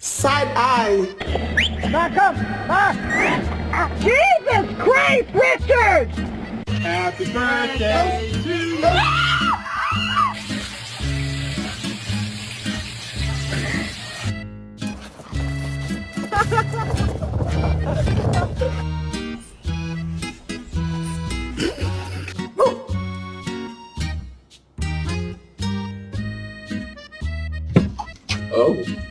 Side eye. Back up! Jesus Christ, Richard! Happy birthday to you. Oh.